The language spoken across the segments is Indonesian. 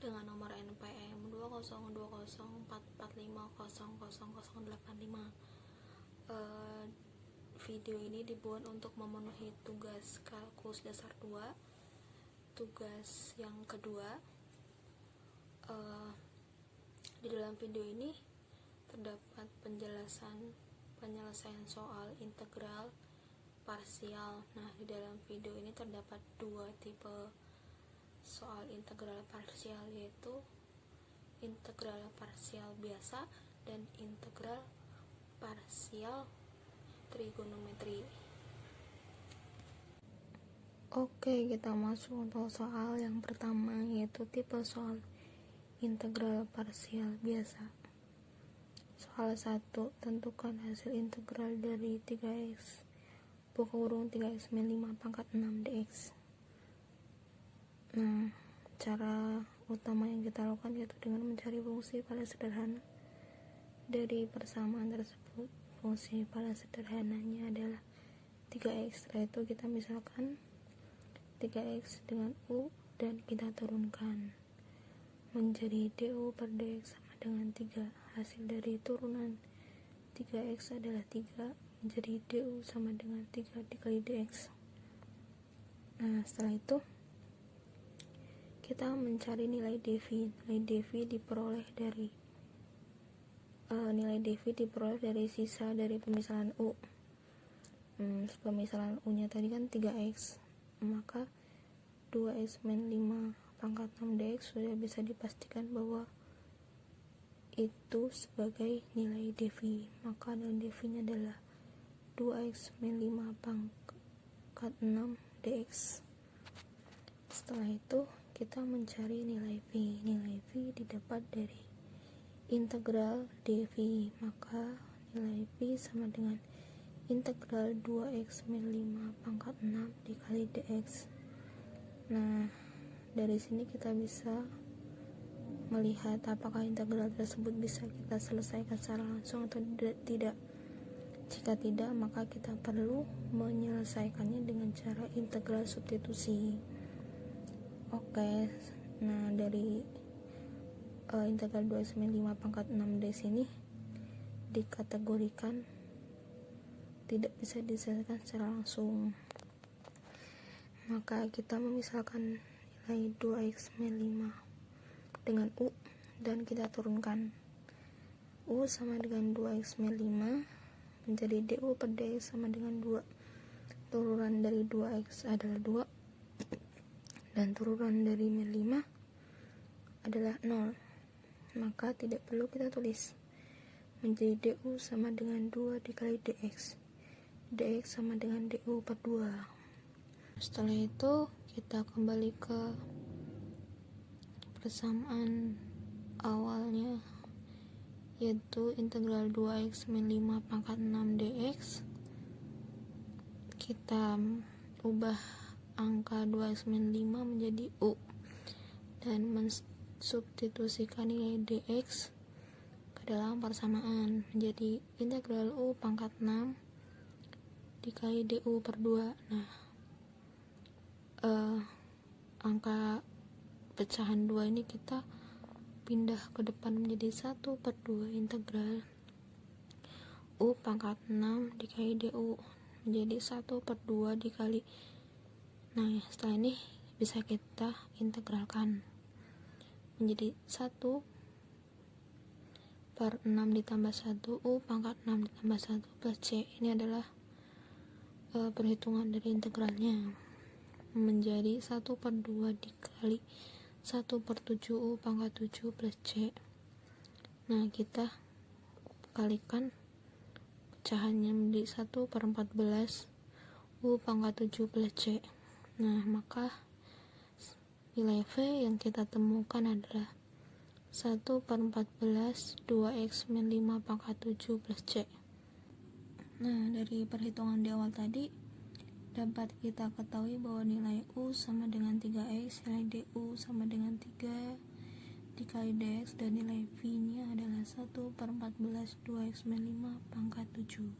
dengan nomor NPM 2020445000085. Video ini dibuat untuk memenuhi tugas kalkulus dasar 2, tugas yang kedua. Di dalam video ini terdapat penyelesaian soal integral parsial. Nah, di dalam video ini terdapat dua tipe soal integral parsial, yaitu integral parsial biasa dan integral parsial trigonometri. Oke, kita masuk untuk soal yang pertama, yaitu tipe soal integral parsial biasa. Soal 1, tentukan hasil integral dari 3x buka kurung 3x min 5 pangkat 6 dx. Nah, cara utama yang kita lakukan yaitu dengan mencari fungsi paling sederhana dari persamaan tersebut. Fungsi paling sederhananya adalah 3x. Setelah itu kita misalkan 3x dengan u dan kita turunkan menjadi du per dx sama dengan 3. Hasil dari turunan 3x adalah 3, menjadi du sama dengan 3 dikali dx. Nah, setelah itu kita mencari nilai dv. Nilai dv diperoleh dari sisa dari pemisahan u. Pemisahan u nya tadi kan 3x, maka 2x min 5 pangkat 6 dx sudah bisa dipastikan bahwa itu sebagai nilai dv. Maka nilai dv nya adalah 2x min 5 pangkat 6 dx. Setelah itu kita mencari nilai v. Nilai v didapat dari integral dv, maka nilai v sama dengan integral 2x min 5 pangkat 6 dikali dx. Nah, dari sini kita bisa melihat apakah integral tersebut bisa kita selesaikan secara langsung atau tidak. Jika tidak, maka kita perlu menyelesaikannya dengan cara integral substitusi. Oke, nah dari integral 2x min 5 pangkat 6 dx ini dikategorikan tidak bisa diselesaikan secara langsung. Maka kita memisalkan nilai 2x min 5 dengan u dan kita turunkan. U sama dengan 2x min 5 menjadi du per dx sama dengan 2. Turunan dari 2x adalah 2 dan turunan dari min 5 adalah 0. Maka tidak perlu kita tulis, menjadi du sama dengan 2 dikali dx. Dx sama dengan du per 2. Setelah itu kita kembali ke persamaan awalnya, yaitu integral 2x min 5 pangkat 6 dx. Kita ubah angka 2x min 5 menjadi u dan mensubstitusikan nilai dx ke dalam persamaan menjadi integral u pangkat 6 dikali du per 2. Nah, angka pecahan 2 ini kita pindah ke depan menjadi 1 per 2 integral u pangkat 6 dikali du menjadi 1 per 2 dikali. Nah, setelah ini bisa kita integralkan menjadi 1 per 6 ditambah 1 u pangkat 6 ditambah 1 plus c. Ini adalah perhitungan dari integralnya menjadi 1 per 2 dikali 1 per 7 u pangkat 7 plus c. Nah, kita kalikan pecahannya menjadi 1 per 14 u pangkat 7 plus c. Nah, maka nilai v yang kita temukan adalah 1 per 14 2x min 5 pangkat 7 plus c. Nah, dari perhitungan di awal tadi dapat kita ketahui bahwa nilai u sama dengan 3x, nilai du sama dengan 3 dikali dx, dan nilai v nya adalah 1 per 14 2x min 5 pangkat 7.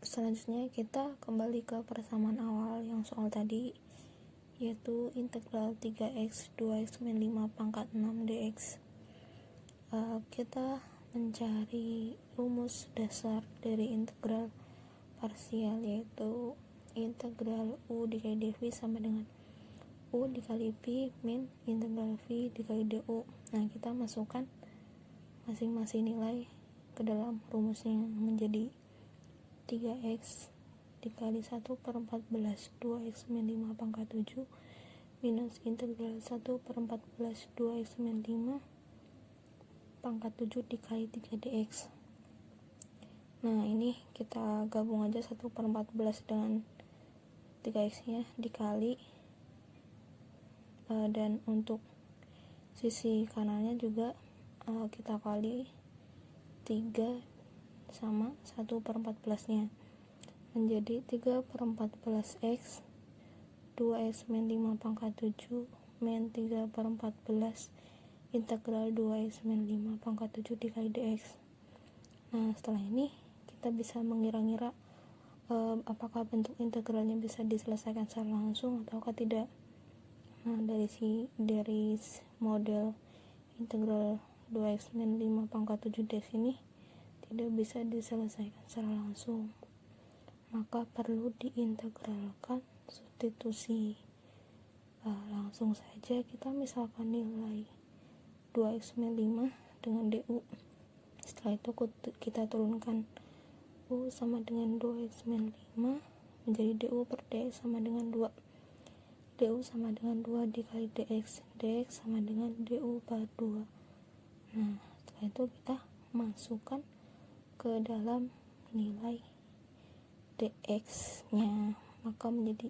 Selanjutnya kita kembali ke persamaan awal yang soal tadi, yaitu integral 3x 2x min 5 pangkat 6 dx. Kita mencari rumus dasar dari integral parsial, yaitu integral u dikali dv sama dengan u dikali v min integral v dikali du. Nah, kita masukkan masing-masing nilai ke dalam rumusnya, menjadi 3x dikali 1 per 14 2x min 5 pangkat 7 minus integral 1 per 14 2x min 5 pangkat 7 dikali 3 dx. Nah, ini kita gabung aja 1 per 14 dengan 3x nya dikali, dan untuk sisi kanannya juga kita kali 3 sama 1 per 14 nya, menjadi 3 per 14 x 2x min 5 pangkat 7 min 3 per 14 integral 2x min 5 pangkat 7 dikali dx. Nah, setelah ini kita bisa mengira-ngira apakah bentuk integralnya bisa diselesaikan secara langsung ataukah tidak. Nah, dari model integral 2x min 5 pangkat 7 dx ini tidak bisa diselesaikan secara langsung, maka perlu diintegralkan substitusi. Langsung saja kita misalkan nilai 2x min 5 dengan du. Setelah itu kita turunkan u sama dengan 2x min 5 menjadi du per dx sama dengan 2. Du sama dengan 2 dikali dx, dx sama dengan du per 2. Nah, setelah itu kita masukkan ke dalam nilai dx nya, maka menjadi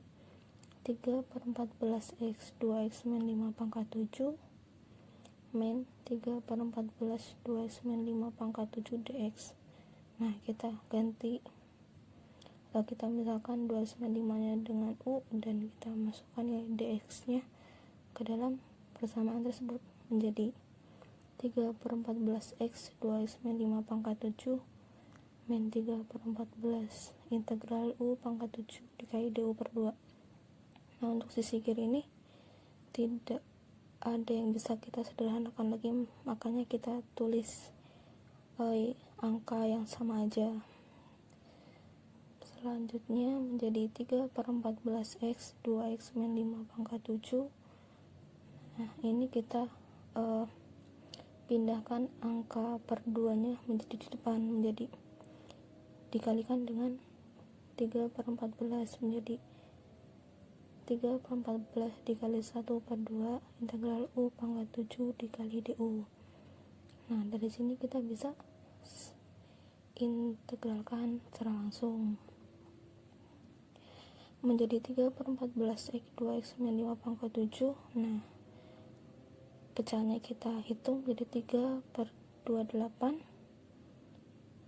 3 per 14 x 2x min 5 pangkat 7 min 3 per 14 2x min 5 pangkat 7 dx. Nah, kita ganti, lalu kita misalkan 2x min 5 nya dengan u dan kita masukkan nilai dx nya ke dalam persamaan tersebut, menjadi 3 per 14 x 2x min 5 pangkat 7 min 3 per 14 integral u pangkat 7 dikali du per 2. Nah, untuk sisi kiri ini tidak ada yang bisa kita sederhanakan lagi, makanya kita tulis angka yang sama aja. Selanjutnya menjadi 3 per 14 x 2x min 5 pangkat 7. Nah, ini kita pindahkan angka per 2 nya menjadi di depan, menjadi dikalikan dengan 3 per 14 menjadi 3 per 14 dikali 1 per 2 integral u pangkat 7 dikali du. Nah, dari sini kita bisa integralkan secara langsung, menjadi 3 per 14 x 2x min 5 pangkat 7. Nah, pecahannya kita hitung jadi 3 per 28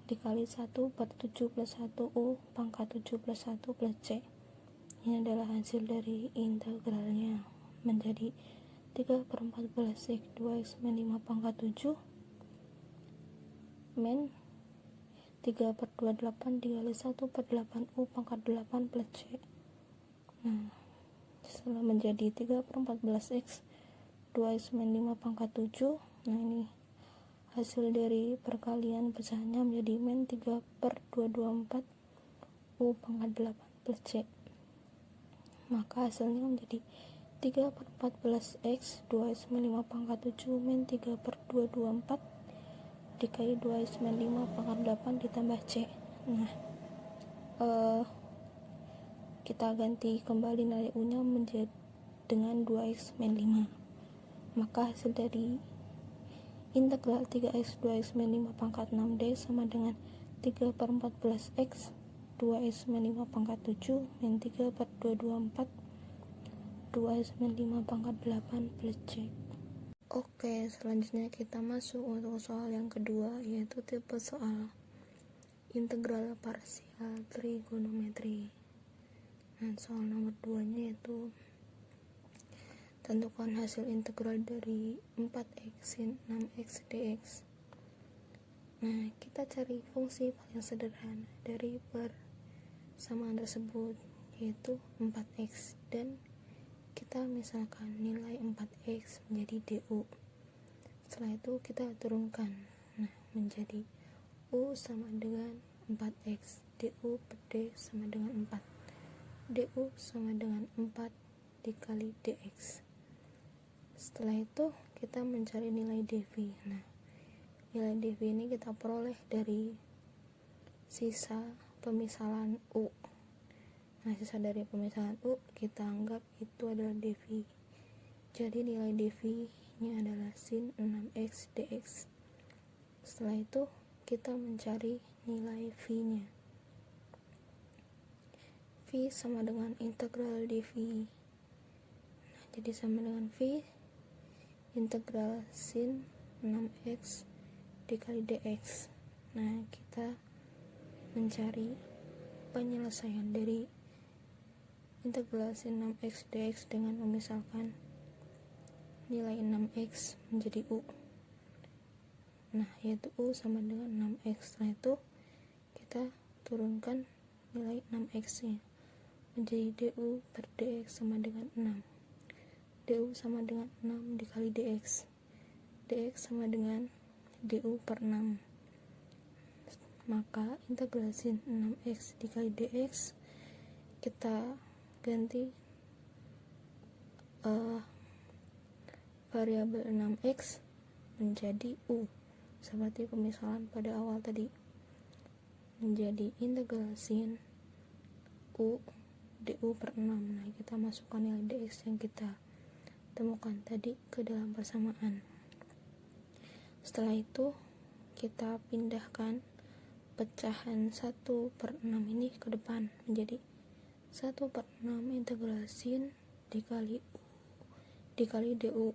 dikali 1 per 7 plus 1 u pangkat 7 plus 1 plus c. Ini adalah hasil dari integralnya, menjadi 3 per 14 x 2x min 5 pangkat 7 min 3 per 28 dikali 1 per 8 u pangkat 8 plus c. Nah, setelah menjadi 3 per 14 x 2x min 5 pangkat 7, nah ini hasil dari perkalian pecahannya menjadi min 3 per 224 u pangkat 8 plus c. Maka hasilnya menjadi 3 per 14 x 2x min 5 pangkat 7 min 3 per 224 dikali 2x min 5 pangkat 8 ditambah c. Nah, kita ganti kembali nilai u nya menjadi dengan 2x min 5. Maka hasil dari integral 3x 2x min 5 pangkat 6 dx sama dengan 3 per 14 x 2x min 5 pangkat 7 min 3 per 224 2x min 5 pangkat 8 plus c. Oke, selanjutnya kita masuk untuk soal yang kedua, yaitu tipe soal integral parsial trigonometri. Nah, soal nomor 2 nya yaitu tentukan hasil integral dari 4x sin 6x dx. Nah, kita cari fungsi paling sederhana dari persamaan tersebut, yaitu 4x, dan kita misalkan nilai 4x menjadi du. Setelah itu kita turunkan, nah menjadi u sama dengan 4x, du per d sama dengan 4, du sama dengan 4 dikali dx. Setelah itu kita mencari nilai dv. Nah, nilai dv ini kita peroleh dari sisa pemisahan u. Nah, sisa dari pemisahan u kita anggap itu adalah dv. Jadi nilai dv nya adalah sin 6x dx. Setelah itu kita mencari nilai v nya. V sama dengan integral dv. Nah, jadi sama dengan v integral sin 6x dikali dx. Nah, kita mencari penyelesaian dari integral sin 6x dx dengan memisalkan nilai 6x menjadi u. Nah, yaitu u sama dengan 6x. Setelah itu kita turunkan nilai 6x nya menjadi du per dx sama dengan 6. Du sama dengan 6 dikali dx. Dx sama dengan du per 6. Maka integral sin 6x dikali dx kita ganti variabel 6x menjadi u seperti pemisahan pada awal tadi, menjadi integral sin u du per 6. Nah, kita masukkan nilai dx yang kita temukan tadi ke dalam persamaan. Setelah itu kita pindahkan pecahan 1 per 6 ini ke depan menjadi 1 per 6 integral sin dikali u dikali du.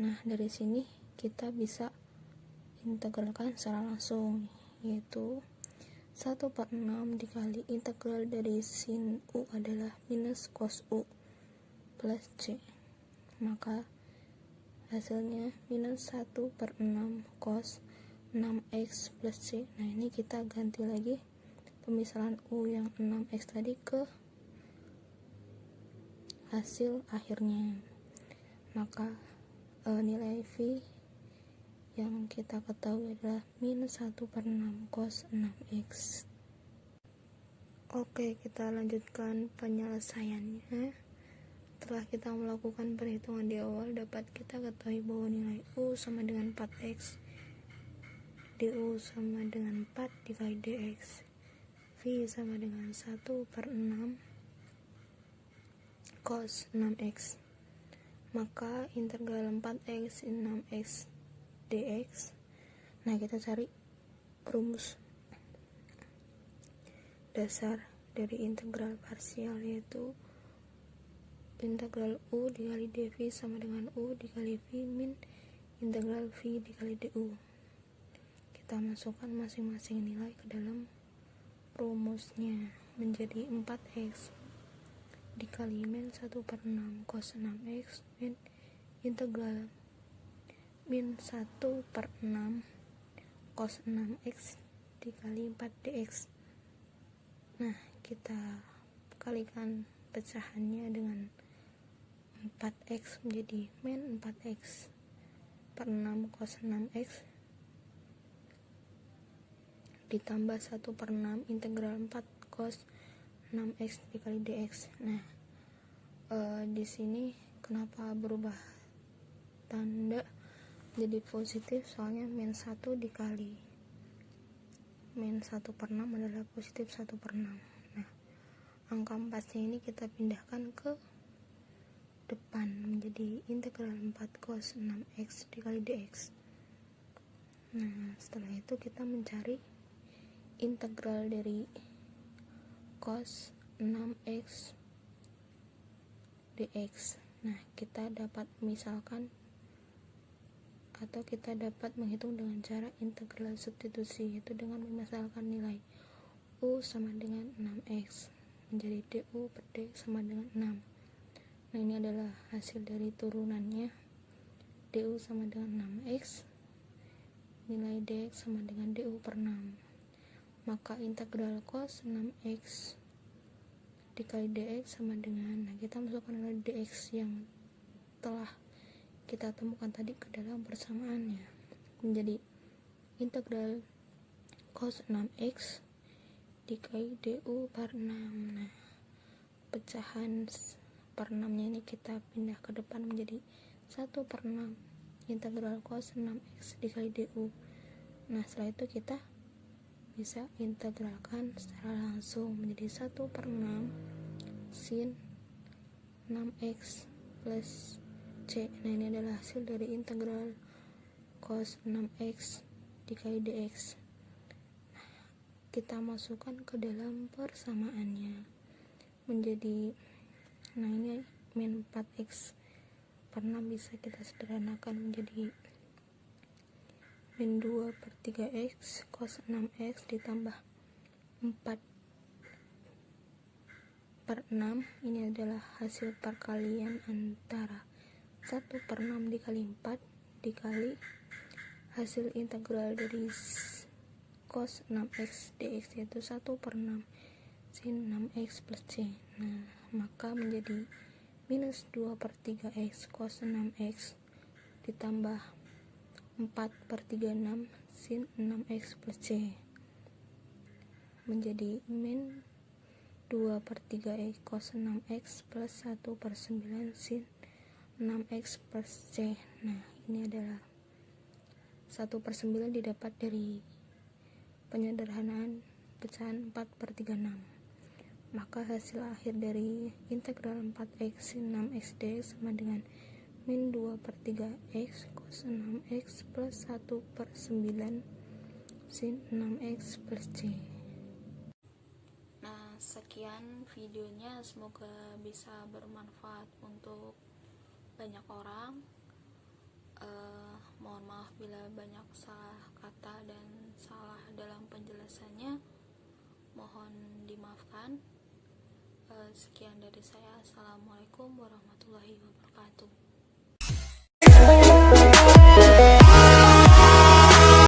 Nah, dari sini kita bisa integralkan secara langsung, yaitu 1 per 6 dikali integral dari sin u adalah minus cos u plus c. Maka hasilnya minus 1 per 6 cos 6x plus c. Nah, ini kita ganti lagi pemisahan u yang 6x tadi ke hasil akhirnya. Maka nilai v yang kita ketahui adalah minus 1 per 6 cos 6x. Oke, kita lanjutkan penyelesaiannya. Setelah kita melakukan perhitungan di awal, dapat kita ketahui bahwa nilai u sama dengan 4x, du sama dengan 4 dikali dx, v sama dengan 1 per 6 cos 6x. Maka integral 4x sin 6x dx. Nah, kita cari rumus dasar dari integral parsial, yaitu integral u dikali dv sama dengan u dikali v min integral v dikali du. Kita masukkan masing-masing nilai ke dalam rumusnya menjadi 4x dikali min 1 per 6 cos 6x min integral min 1 per 6 cos 6x dikali 4 dx. Nah, kita kalikan pecahannya dengan 4x menjadi min 4x per 6 cos 6x ditambah 1 per 6 integral 4 cos 6x dikali dx. Nah, di sini kenapa berubah tanda jadi positif? Soalnya min 1 dikali min 1 per 6 adalah positif 1 per 6. Nah, angka 4 nya ini kita pindahkan ke depan menjadi integral 4 cos 6x dikali dx. Nah, setelah itu kita mencari integral dari cos 6x dx. Nah, kita dapat misalkan atau kita dapat menghitung dengan cara integral substitusi, yaitu dengan memisalkan nilai u sama dengan 6x menjadi du per d sama dengan 6. Nah, ini adalah hasil dari turunannya. Du sama dengan 6x, nilai dx sama dengan du per 6. Maka integral cos 6x dikali dx sama dengan, nah kita masukkan nilai dx yang telah kita temukan tadi ke dalam persamaannya, menjadi integral cos 6x dikali du per 6. Nah, pecahan per 6 nya ini kita pindah ke depan menjadi 1/6 integral cos 6x dikali du. Nah, setelah itu kita bisa integralkan secara langsung menjadi 1/6 sin 6x plus c. Nah, ini adalah hasil dari integral cos 6x dikali dx. Kita masukkan ke dalam persamaannya menjadi, nah ini min 4x per 6 bisa kita sederhanakan menjadi min 2/3x cos 6x ditambah 4/6. Ini adalah hasil perkalian antara 1/6 dikali 4 dikali hasil integral dari cos 6x dx, yaitu 1/6 sin 6x plus c. Nah, maka menjadi minus 2/3x cos 6x ditambah 4/36 sin 6x plus c menjadi min 2/3x cos 6x plus 1/9 sin 6x plus c. Nah, ini adalah 1/9 didapat dari penyederhanaan pecahan 4/36. Maka hasil akhir dari integral 4x sin 6x dx sama dengan min 2/3x cos 6x plus 1/9 sin 6x plus c. Nah, sekian videonya, semoga bisa bermanfaat untuk banyak orang. Mohon maaf bila banyak salah kata dan salah dalam penjelasannya, mohon dimaafkan. Sekian dari saya. Assalamualaikum warahmatullahi wabarakatuh.